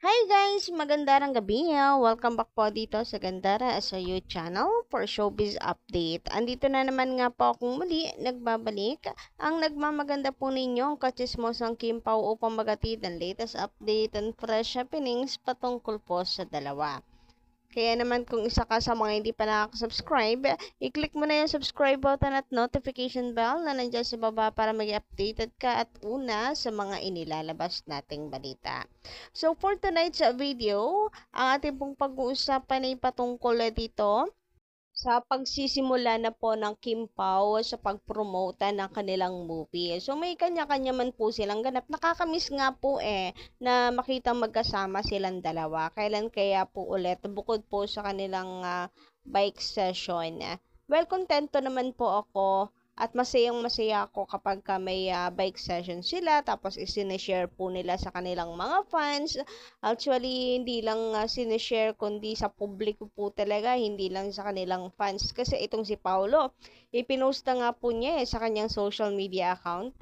Hi guys! Magandang gabi. Welcome back po dito sa Gandara sa YouTube channel for Showbiz Update. Andito na naman nga po akong muli, nagbabalik ang nagmamaganda po ninyong katsismosang Kim Pao upang magatid ang latest update and fresh happenings patungkol po sa dalawa. Kaya naman kung isa ka sa mga hindi pa nakaka-subscribe, i-click mo na yung subscribe button at notification bell na nandiyan sa baba para maging updated ka at una sa mga inilalabas nating balita. So for tonight's video, ang ating pong pag-uusapan ay patungkol dito sa pagsisimula na po ng Kim Pao sa pagpromota ng kanilang movie. So may kanya-kanya man po silang ganap. Nakakamiss nga po na makita magkasama silang dalawa. Kailan kaya po ulit bukod po sa kanilang bike session. Well, kontento naman po ako at masayang-masaya ako kapag may bike session sila tapos isineshare po nila sa kanilang mga fans. Actually, hindi lang sineshare kundi sa publiko po talaga, hindi lang sa kanilang fans. Kasi itong si Paolo, ipinost na nga po niya sa kanyang social media account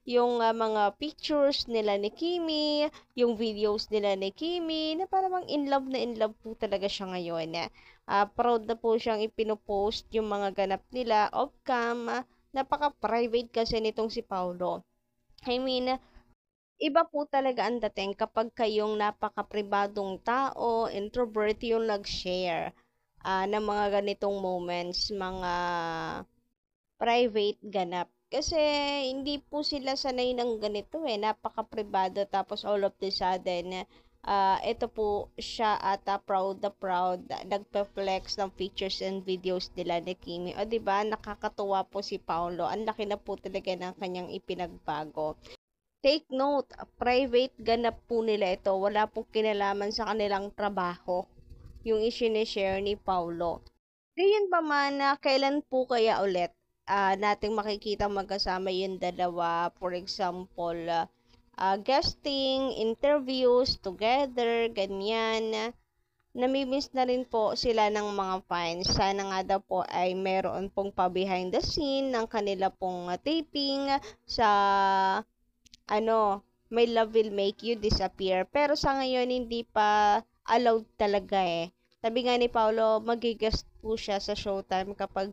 yung mga pictures nila ni Kimi, yung videos nila ni Kimi, na parang in love po talaga siya ngayon. Proud na po siyang ipinopost yung mga ganap nila off-cam. Napaka-private kasi nitong si Paolo. I mean, iba po talaga ang dating kapag kayong napaka-pribadong tao, introvert yung nag-share ng mga ganitong moments, mga private ganap. Kasi hindi po sila sanay ng ganito napaka-pribado tapos all of the sudden, ito po siya ata proud na proud, nagpe-flex ng pictures and videos nila ni Kimi. O diba, nakakatuwa po si Paolo. Ang laki na po talaga ng kanyang ipinagbago. Take note, private ganap po nila ito. Wala pong kinalaman sa kanilang trabaho yung isineshare ni Paulo. Gayon pa man, kailan po kaya ulit nating makikita magkasama yung dalawa? For example, guesting, interviews, together, ganyan. Namimiss na rin po sila ng mga fans. Sana nga daw po ay meron pong pa behind the scene ng kanila pong taping sa My Love Will Make You Disappear. Pero sa ngayon, hindi pa allowed talaga Sabi nga ni Paolo, magigast po siya sa Showtime kapag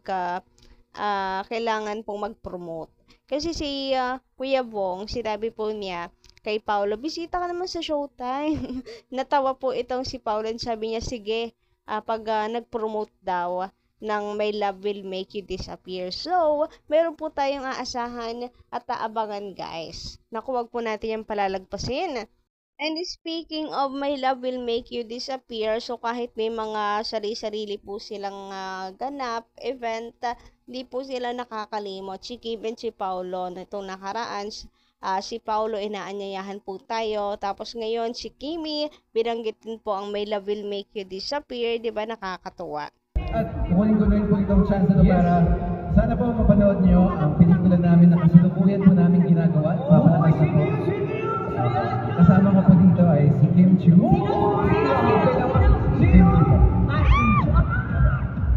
kailangan pong mag-promote. Kasi si Kuya Bong, sinabi po niya kay Paolo, bisita ka naman sa Showtime. Natawa po itong si Paolo, sabi niya, sige, pag nag-promote daw ng My Love Will Make You Disappear. So, meron po tayong aasahan at aabangan guys. Naku, wag po natin yung palalagpasin. And speaking of My Love Will Make You Disappear, so kahit may mga sarili-sarili po silang ganap, event, di po sila nakakalimot. Si Kim and si Paolo, itong nakaraan, si Paolo inaanyayahan po tayo. Tapos ngayon, si Kimi, binanggit din po ang My Love Will Make You Disappear. Di ba nakakatuwa? At kunin po itong chance na para sana po mapanood nyo ang pelikula namin na kasalukuyan po namin ginagawa. Papalakas na po. Kasama ko po dito ay si Kim Chu. Si Kim Chu po.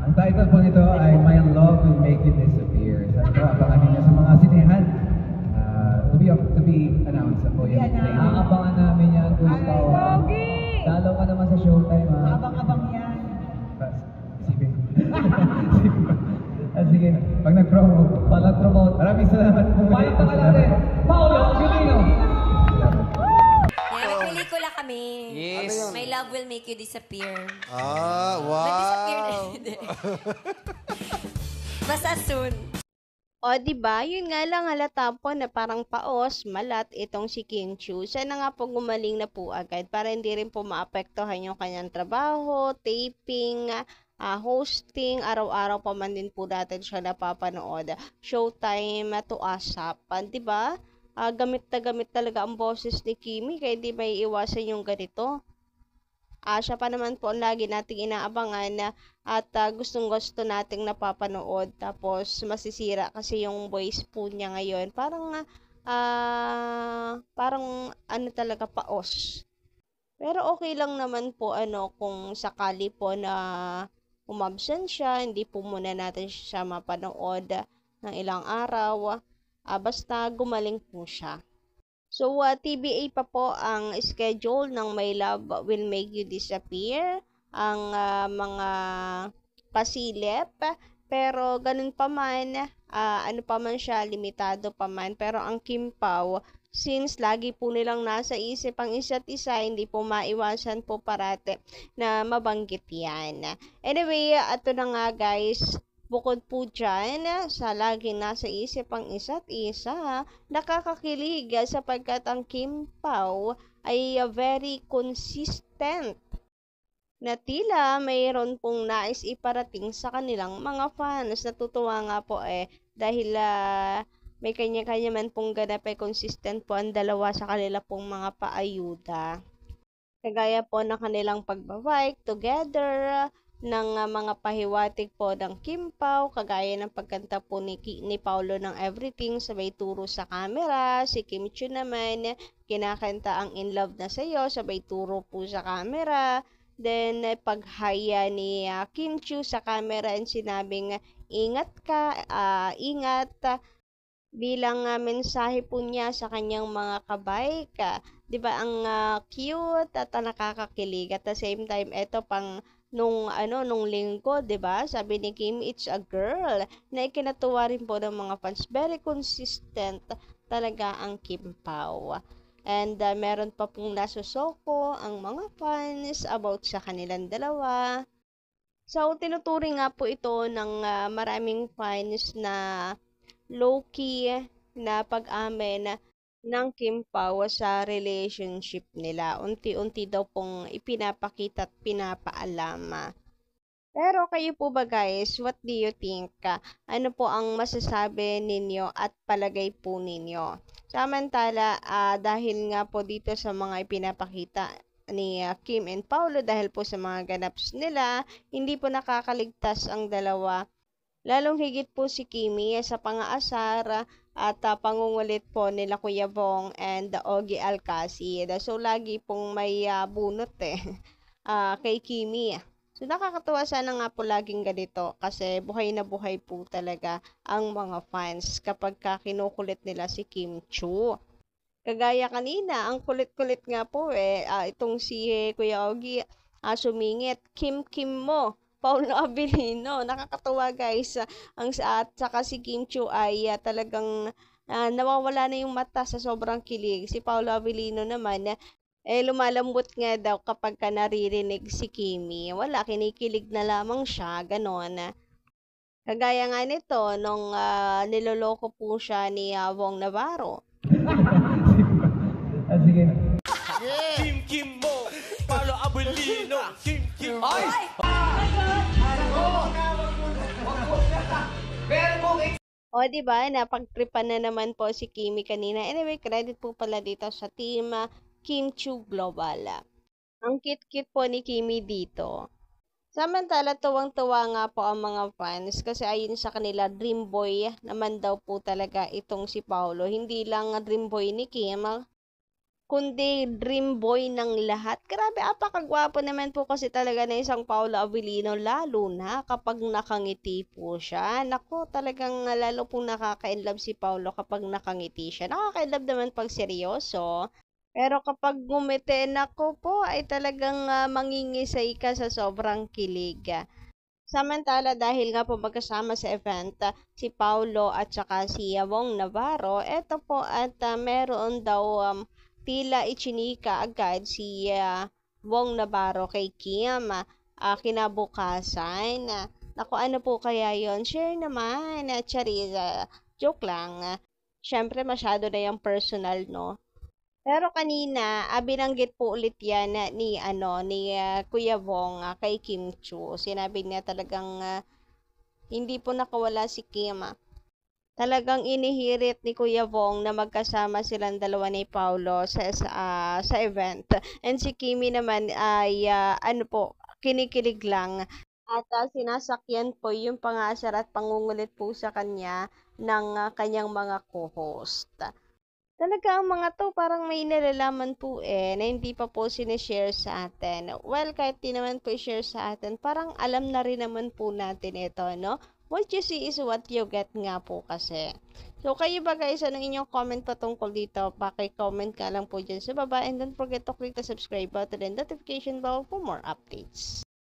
Ang title po nito ay My Love Will Make You Disappear. Sana po abangan ninyo sa mga sinehan. To be announced po yung Abangan namin yan, Gustavo. Dalaw ka naman sa Showtime, ha? Abang-abang yan. Isipin ko. Sige, pag nag-promote. Pag nag-promote. Maraming salamat po. Palakpakan natin. Paolo Filino. May pelikula kami. Yes. My Love Will Make You Disappear. Wow. Disappear. Basta soon. O, diba? Yun nga lang halata po na parang paos, malat itong si Kim Chu. Sana nga po gumaling na po agad para hindi rin po maapektuhan yung kanyang trabaho, taping, hosting, araw-araw pa man din po natin siya napapanood. Showtime to ASAP. Diba? Gamit na gamit talaga ang boses ni Kimi kaya di may iwasan yung ganito. Siya pa naman po ang lagi nating inaabangan at gustong-gusto nating napapanood. Tapos masisira kasi yung voice po niya ngayon. Parang ano talaga paos. Pero okay lang naman po kung sakali po na umabsent siya, hindi po muna natin siya mapanood ng ilang araw. Basta gumaling po siya. So, TBA pa po ang schedule ng My Love Will Make You Disappear, ang mga pasilip, pero ganun pa man, ano pa man siya, limitado pa man, pero ang Kim Pao, since lagi po nilang nasa isip ang isa't isa, hindi po maiwasan po parate na mabanggit yan. Anyway, ito na nga guys, bukod po dyan, sa laging nasa isip ang isa't isa, nakakakilig sapagkat ang Kim Pao ay very consistent na tila mayroon pong nais iparating sa kanilang mga fans. Natutuwa nga po dahil may kanya-kanya man pong ganap consistent po ang dalawa sa kanila pong mga paayuda. Kagaya po ng kanilang pagbabike together, ng mga pahiwatig po ng Kim Pao, kagaya ng pagkanta po ni Paolo ng Everything, sabay turo sa camera. Si Kim Chiu naman, kinakanta ang In Love Na Sa'yo, sabay turo po sa camera. Then, paghaya ni Kim Chiu sa camera and sinabing, ingat ka, ingat, bilang mensahe po niya sa kanyang mga kabike. Di ba ang cute at nakakakilig. At the same time, ito pang nung linggo, 'di ba? Sabi ni Kim, it's a girl, na ikinatuwa rin po ng mga fans. Very consistent talaga ang Kim Pao. And meron pa pong nasusoko ang mga fans about sa kanilang dalawa. So, tinuturing nga po ito ng maraming fans na low-key na pag-amin ng Kim Pao sa relationship nila. Unti-unti daw pong ipinapakita at pinapaalam. Pero kayo po ba guys, what do you think? Ano po ang masasabi ninyo at palagay po ninyo? Samantala, dahil nga po dito sa mga ipinapakita ni Kim and Paolo, dahil po sa mga ganaps nila, hindi po nakakaligtas ang dalawa. Lalong higit po si Kimi sa pang-aasar at pangungulit po nila Kuya Bong and Ogie Alcacid. So, lagi pong may bunot kay Kimi. So, nakakatuwa sana nga po laging ganito kasi buhay na buhay po talaga ang mga fans kapag kinukulit nila si Kim Chiu. Kagaya kanina, ang kulit-kulit nga po itong si Kuya Ogie sumingit, Kim mo, Paolo Abilino. Nakakatuwa guys. At saka si Kim Chiu ay talagang nawawala na yung mata sa sobrang kilig. Si Paolo Abilino naman, lumalambot nga daw kapag naririnig si Kimi. Wala, kinikilig na lamang siya, ganon. Kagaya nga nito, nung niloloko po siya ni Wong Navarro. Sige. Kim mo, Paolo Abilino, Kim. Ay! O, diba? Napagtripan na naman po si Kimi kanina. Anyway, credit po pala dito sa team Kim Chiu Global. Ang cute-cute po ni Kimi dito. Samantala, tuwang-tuwa nga po ang mga fans kasi ayon sa kanila, dream boy naman daw po talaga itong si Paolo. Hindi lang dream boy ni Kim, kundi dream boy ng lahat. Grabe, apakagwapo naman po kasi talaga na isang Paolo Abilino, lalo na kapag nakangiti po siya. Naku, talagang lalo pong nakaka-inlove si Paolo kapag nakangiti siya. Nakaka-inlove naman pag seryoso. Pero kapag ngumiti, nako po, ay talagang mangingisay ka sa sobrang kilig. Samantala, dahil nga po magkasama sa event, si Paolo at saka si Wong Navarro, eto po at meron daw tila ichinika agad si Wong Navarro kay Kim kinabukasan. Naku, ano po kaya yon? Share naman, Charis. Joke lang. Siyempre, masyado na yung personal, no? Pero kanina, binanggit po ulit yan ni Kuya Bong kay Kim Chiu. Sinabi niya talagang hindi po nakawala si Kim. Talagang inihirit ni Kuya Bong na magkasama silang dalawa ni Paolo sa event. And si Kimi naman ay kinikilig lang. At sinasakyan po yung pangasar at pangungulit po sa kanya ng kanyang mga co-host. Talaga ang mga to parang may nalalaman po na hindi pa po sinishare sa atin. Well, kahit di naman po i-share sa atin, parang alam na rin naman po natin ito, no? what you see is what you get nga po kasi. So, kayo ba guys, ano inyong comment patungkol dito? Paki-comment ka lang po dyan sa baba and don't forget to click the subscribe button and notification bell for more updates.